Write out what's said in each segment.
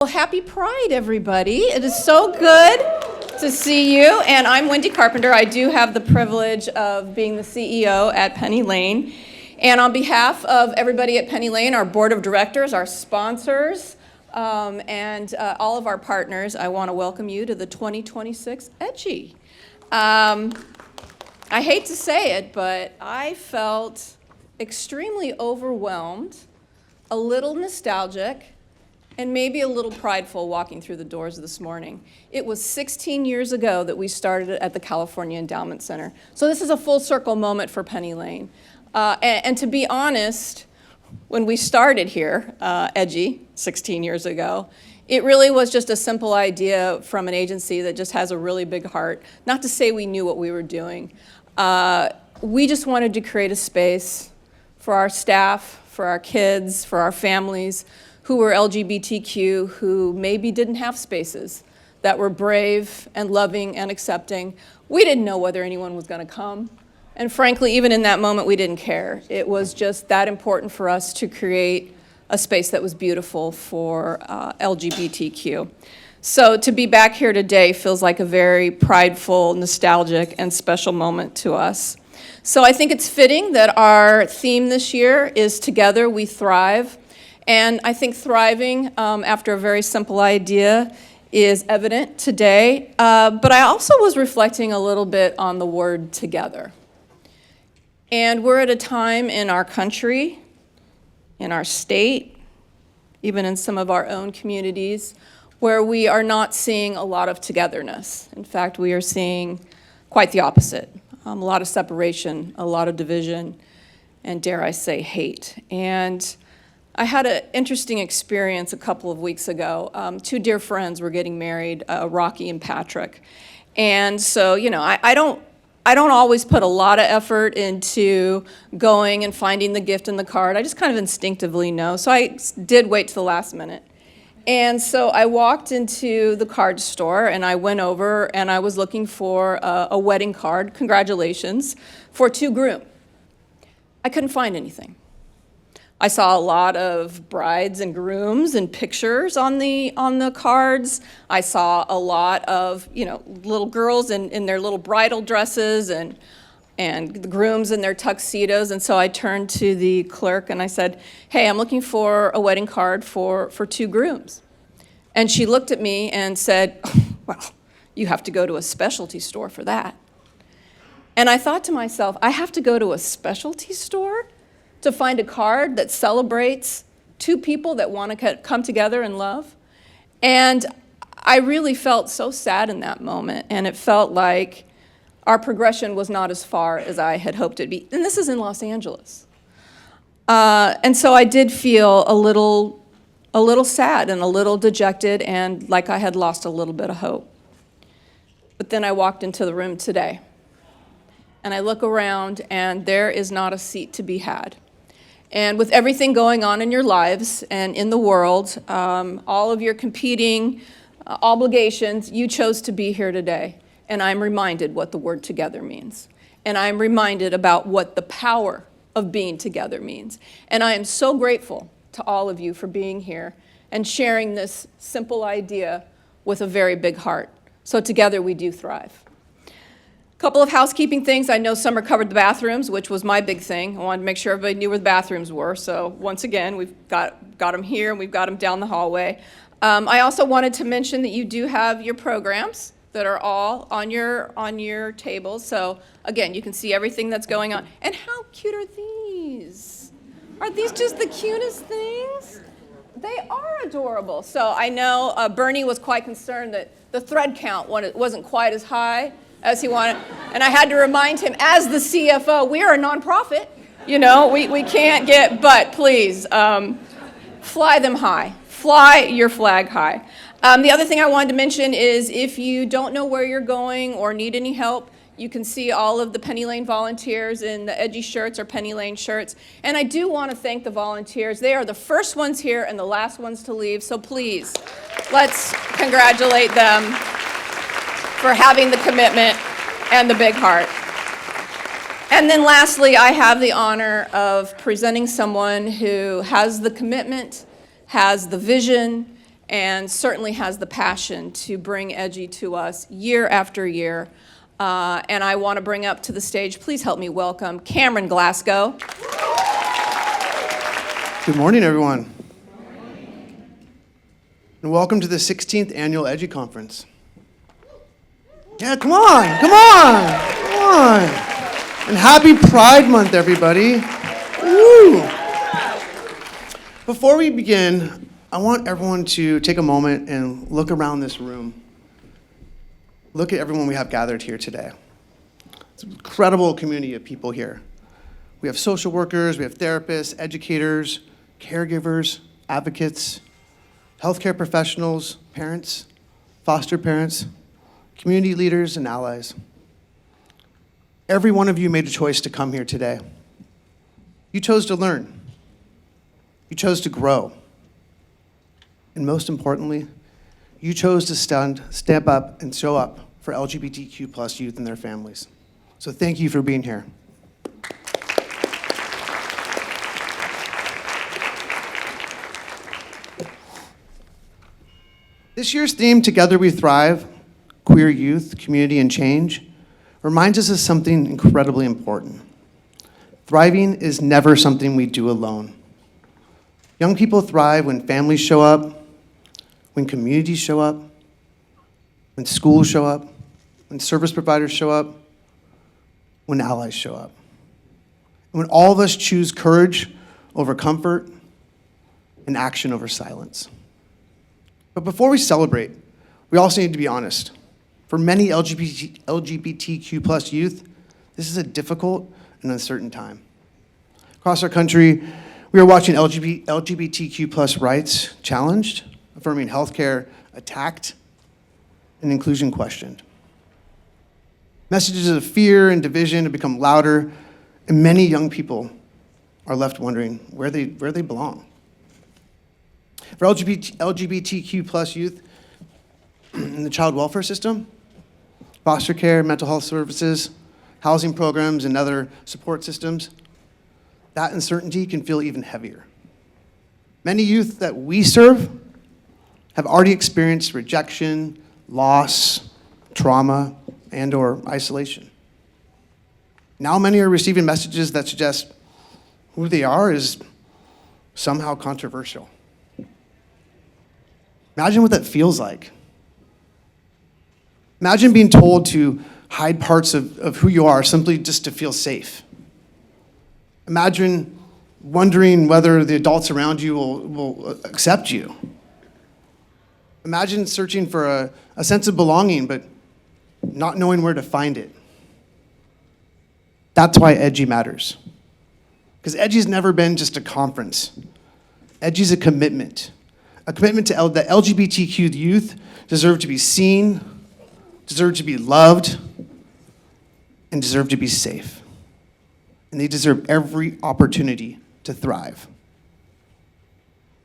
Well, happy Pride, everybody. It is so good to see you. And I'm Wendy Carpenter. I do have the privilege of being the CEO at Penny Lane. And on behalf of everybody at Penny Lane, our board of directors, our sponsors, and all of our partners, I want to welcome you to the 2026 EDGY. I hate to say it, but I felt extremely overwhelmed, a little nostalgic, and maybe a little prideful walking through the doors this morning. It was 16 years ago that we started at the California Endowment Center. So this is a full circle moment for Penny Lane. And to be honest, when we started here, EDGY, 16 years ago, it really was just a simple idea from an agency that just has a really big heart. Not to say we knew what we were doing. We just wanted to create a space for our staff, for our kids, for our families, who were LGBTQ, who maybe didn't have spaces, that were brave and loving and accepting. We didn't know whether anyone was going to come. And frankly, even in that moment, we didn't care. It was just that important for us to create a space that was beautiful for LGBTQ. So to be back here today feels like a very prideful, nostalgic, and special moment to us. So I think it's fitting that our theme this year is Together We Thrive. And I think thriving, after a very simple idea, is evident today. But I also was reflecting a little bit on the word together. And we're at a time in our country, in our state, even in some of our own communities, where we are not seeing a lot of togetherness. In fact, we are seeing quite the opposite. A lot of separation, a lot of division, and dare I say, hate. And I had an interesting experience a couple of weeks ago. Two dear friends were getting married, Rocky and Patrick. And so, you know, I don't always put a lot of effort into going and finding the gift in the card. I just kind of instinctively know. So I did wait to the last minute. And so I walked into the card store and I went over and I was looking for a wedding card, congratulations, for two groom. I couldn't find anything. I saw a lot of brides and grooms and pictures on the cards. I saw a lot of, you know, little girls in their little bridal dresses and the grooms in their tuxedos. And so I turned to the clerk and I said, hey, I'm looking for a wedding card for two grooms. And she looked at me and said, well, you have to go to a specialty store for that. And I thought to myself, I have to go to a specialty store to find a card that celebrates two people that want to come together and love? And I really felt so sad in that moment, and it felt like our progression was not as far as I had hoped it'd be. And this is in Los Angeles. And so I did feel a little sad and a little dejected and like I had lost a little bit of hope. But then I walked into the room today, and I look around, and there is not a seat to be had. And with everything going on in your lives and in the world, all of your competing obligations, you chose to be here today. And I'm reminded what the word together means. And I'm reminded about what the power of being together means. And I am so grateful to all of you for being here and sharing this simple idea with a very big heart. So together we do thrive. Couple of housekeeping things. I know Summer covered the bathrooms, which was my big thing. I wanted to make sure everybody knew where the bathrooms were. So once again, we've got them here and we've got them down the hallway. I also wanted to mention that you do have your programs that are all on your tables. So again, you can see everything that's going on. And how cute are these? Are these just the cutest things? They are adorable. So I know Bernie was quite concerned that the thread count wasn't quite as high as he wanted. And I had to remind him, as the CFO, we are a nonprofit. You know, we can't get, but please, fly them high. Fly your flag high. The other thing I wanted to mention is if you don't know where you're going or need any help, you can see all of the Penny Lane volunteers in the EDGY shirts or Penny Lane shirts. And I do want to thank the volunteers. They are the first ones here and the last ones to leave. So please, let's congratulate them for having the commitment and the big heart. And then lastly, I have the honor of presenting someone who has the commitment, has the vision, and certainly has the passion to bring EDGY to us year after year. And I want to bring up to the stage, please help me welcome Cameron Glasgow. Good morning, everyone. And welcome to the 16th Annual EDGY Conference. Yeah, come on. And happy Pride Month, everybody. Woo. Before we begin, I want everyone to take a moment and look around this room. Look at everyone we have gathered here today. It's an incredible community of people here. We have social workers, we have therapists, educators, caregivers, advocates, healthcare professionals, parents, foster parents, community leaders, and allies. Every one of you made a choice to come here today. You chose to learn. You chose to grow. And most importantly, you chose to step up and show up for LGBTQ plus youth and their families. So thank you for being here. This year's theme, Together We Thrive, Queer Youth, Community, and Change, reminds us of something incredibly important. Thriving is never something we do alone. Young people thrive when families show up, when communities show up, when schools show up, when service providers show up, when allies show up. And when all of us choose courage over comfort and action over silence. But before we celebrate, we also need to be honest. For many LGBTQ plus youth, this is a difficult and uncertain time. Across our country, we are watching LGBTQ plus rights challenged, affirming healthcare attacked, and inclusion questioned. Messages of fear and division have become louder, and many young people are left wondering where they belong. For LGBTQ plus youth in the child welfare system, foster care, mental health services, housing programs, and other support systems, that uncertainty can feel even heavier. Many youth that we serve have already experienced rejection, loss, trauma, and/or isolation. Now many are receiving messages that suggest who they are is somehow controversial. Imagine what that feels like. Imagine being told to hide parts of who you are simply just to feel safe. Imagine wondering whether the adults around you will accept you. Imagine searching for a sense of belonging, but not knowing where to find it. That's why EDGY matters. Because EDGY's never been just a conference. EDGY's a commitment to that LGBTQ youth deserve to be seen, deserve to be loved, and deserve to be safe. And they deserve every opportunity to thrive.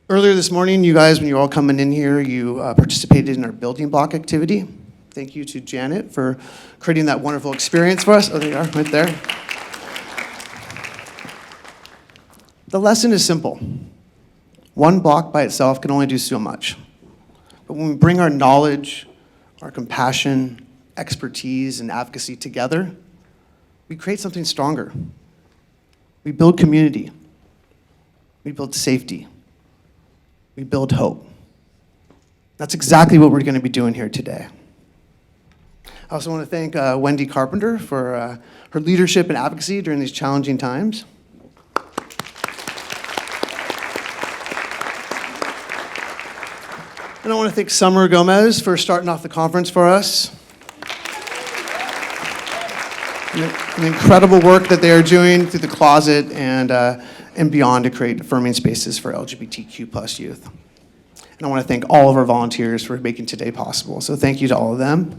Earlier this morning, you guys, when you were all coming in here, you participated in our building block activity. Thank you to Janet for creating that wonderful experience for us. Oh, there you are, right there. The lesson is simple. One block by itself can only do so much. But when we bring our knowledge, our compassion, expertise, and advocacy together, we create something stronger. We build community. We build safety. We build hope. That's exactly what we're going to be doing here today. I also want to thank Wendy Carpenter for her leadership and advocacy during these challenging times. And I want to thank Summer Gomez for starting off the conference for us. And the incredible work that they are doing through the closet and beyond to create affirming spaces for LGBTQ plus youth. And I want to thank all of our volunteers for making today possible. So thank you to all of them.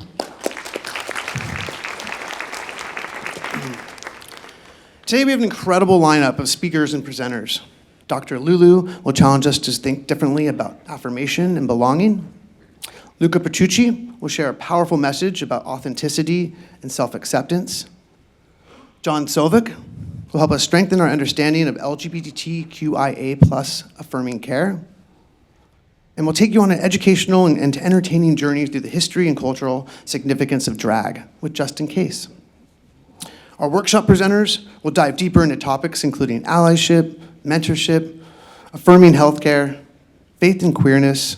Today we have an incredible lineup of speakers and presenters. Dr. Lulu will challenge us to think differently about affirmation and belonging. Luca Petrucci will share a powerful message about authenticity and self-acceptance. John Sovic will help us strengthen our understanding of LGBTQIA plus affirming care. And we'll take you on an educational and entertaining journey through the history and cultural significance of drag with Just In Case. Our workshop presenters will dive deeper into topics including allyship, mentorship, affirming healthcare, faith and queerness,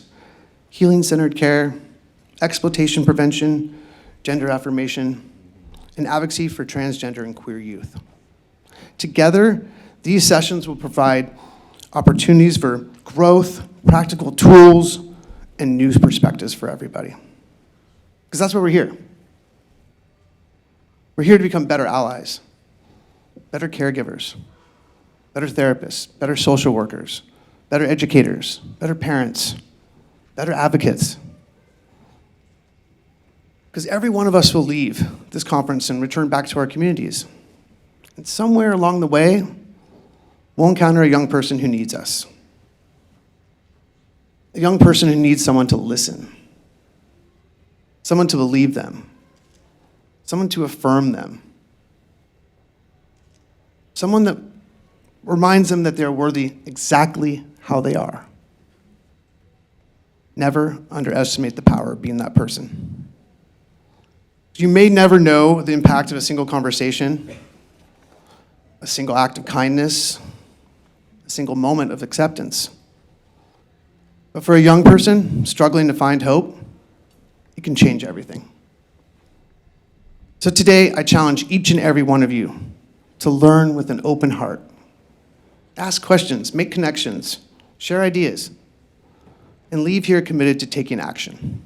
healing-centered care, exploitation prevention, gender affirmation, and advocacy for transgender and queer youth. Together, these sessions will provide opportunities for growth, practical tools, and new perspectives for everybody. Because that's why we're here. We're here to become better allies, better caregivers, better therapists, better social workers, better educators, better parents, better advocates. Because every one of us will leave this conference and return back to our communities. And somewhere along the way, we'll encounter a young person who needs us. A young person who needs someone to listen, someone to believe them, someone to affirm them, someone that reminds them that they're worthy exactly how they are. Never underestimate the power of being that person. You may never know the impact of a single conversation, a single act of kindness, a single moment of acceptance. But for a young person struggling to find hope, it can change everything. So today, I challenge each and every one of you to learn with an open heart. Ask questions, make connections, share ideas, and leave here committed to taking action.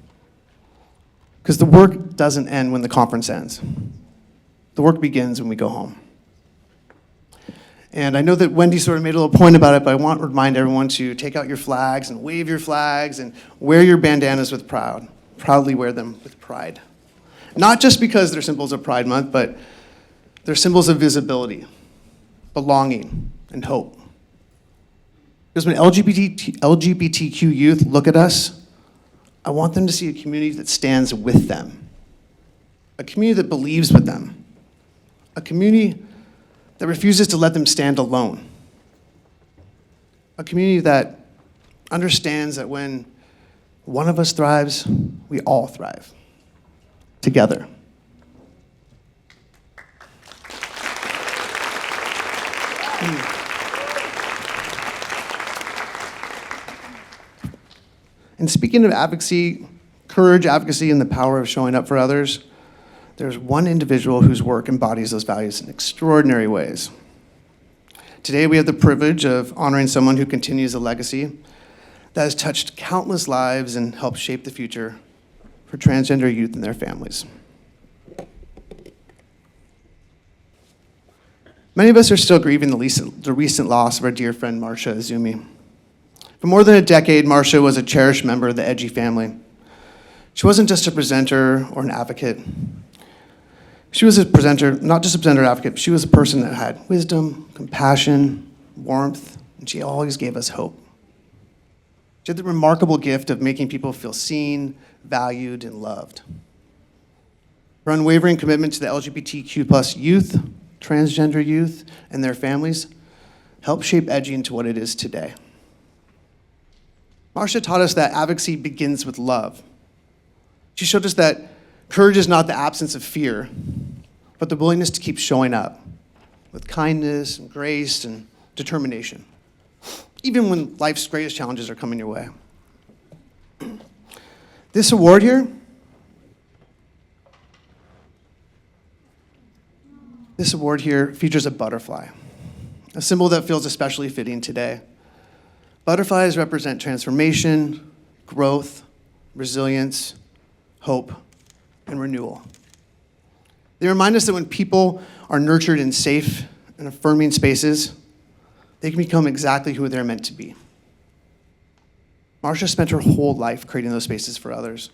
Because the work doesn't end when the conference ends. The work begins when we go home. And I know that Wendy sort of made a little point about it, but I want to remind everyone to take out your flags and wave your flags and wear your bandanas with pride. Proudly wear them with pride. Not just because they're symbols of Pride Month, but they're symbols of visibility, belonging, and hope. Because when LGBTQ youth look at us, I want them to see a community that stands with them, a community that believes with them, a community that refuses to let them stand alone, a community that understands that when one of us thrives, we all thrive together. And speaking of advocacy, courage, advocacy, and the power of showing up for others, there's one individual whose work embodies those values in extraordinary ways. Today, we have the privilege of honoring someone who continues a legacy that has touched countless lives and helped shape the future for transgender youth and their families. Many of us are still grieving the recent loss of our dear friend Marcia Azumi. For more than a decade, Marcia was a cherished member of the EDGY family. She wasn't just a presenter or an advocate. She was a presenter, not just a presenter or advocate, but she was a person that had wisdom, compassion, warmth, and she always gave us hope. She had the remarkable gift of making people feel seen, valued, and loved. Her unwavering commitment to the LGBTQ+ youth, transgender youth, and their families helped shape EDGY into what it is today. Marcia taught us that advocacy begins with love. She showed us that courage is not the absence of fear, but the willingness to keep showing up with kindness and grace and determination, even when life's greatest challenges are coming your way. This award here, features a butterfly, a symbol that feels especially fitting today. Butterflies represent transformation, growth, resilience, hope, and renewal. They remind us that when people are nurtured in safe and affirming spaces, they can become exactly who they're meant to be. Marcia spent her whole life creating those spaces for others.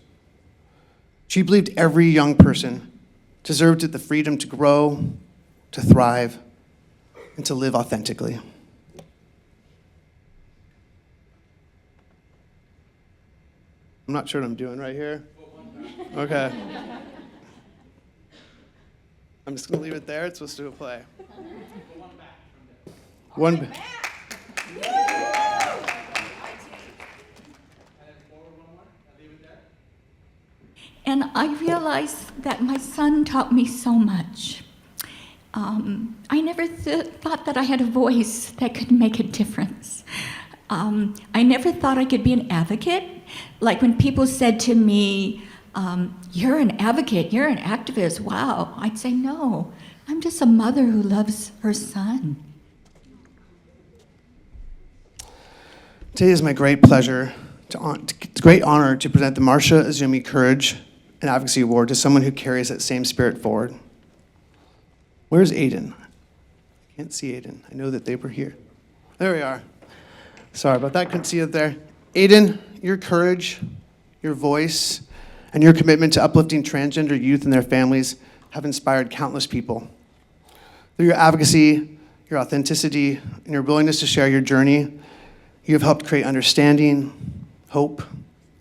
She believed every young person deserved the freedom to grow, to thrive, and to live authentically. I'm not sure what I'm doing right here. Okay. I'm just gonna leave it there. It's supposed to play. One back. And I realized that my son taught me so much. I never thought that I had a voice that could make a difference. I never thought I could be an advocate. Like when people said to me, you're an advocate, you're an activist, wow. I'd say, no, I'm just a mother who loves her son. Today is my great pleasure, great honor to present the Marcia Azumi Courage and Advocacy Award to someone who carries that same spirit forward. Where's Aiden? I can't see Aiden. I know that they were here. There we are. Sorry about that, couldn't see it there. Aiden, your courage, your voice, and your commitment to uplifting transgender youth and their families have inspired countless people. Through your advocacy, your authenticity, and your willingness to share your journey, you have helped create understanding, hope,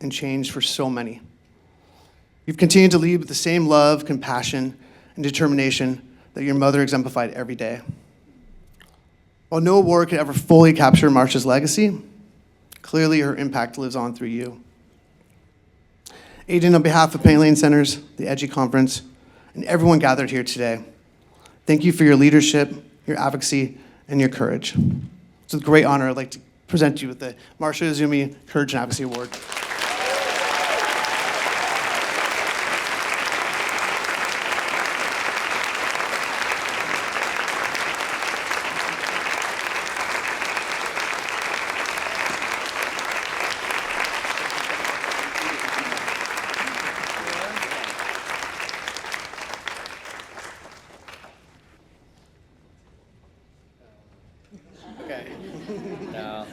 and change for so many. You've continued to lead with the same love, compassion, and determination that your mother exemplified every day. While no award could ever fully capture Marcia's legacy, clearly her impact lives on through you. Aiden, on behalf of Penny Lane Centers, the EDGY Conference, and everyone gathered here today, thank you for your leadership, your advocacy, and your courage. It's a great honor. I'd like to present you with the Marcia Azumi Courage and Advocacy Award.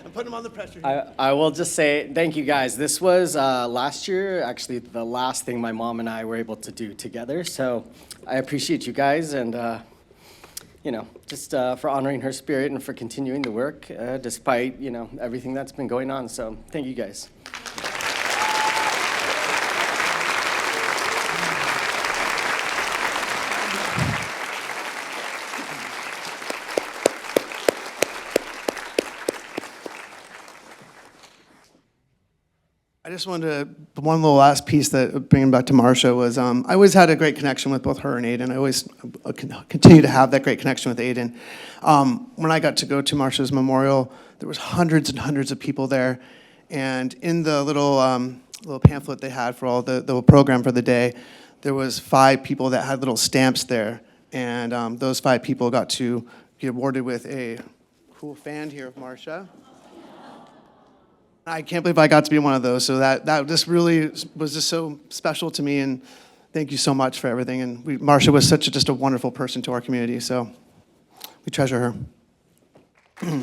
I'm putting them on the pressure here. I will just say thank you guys. This was last year, actually the last thing my mom and I were able to do together. So I appreciate you guys and, just for honoring her spirit and for continuing the work despite, everything that's been going on. So thank you guys. I just wanted to, one little last piece that bringing back to Marcia was, I always had a great connection with both her and Aiden. I always continue to have that great connection with Aiden. When I got to go to Marcia's memorial, there was hundreds and hundreds of people there. And in the little pamphlet they had for all the program for the day, there was 5 people that had little stamps there. And those 5 people got to get awarded with a cool fan here of Marcia. I can't believe I got to be one of those. So that just really was just so special to me. And thank you so much for everything. And Marcia was just a wonderful person to our community. So we treasure her.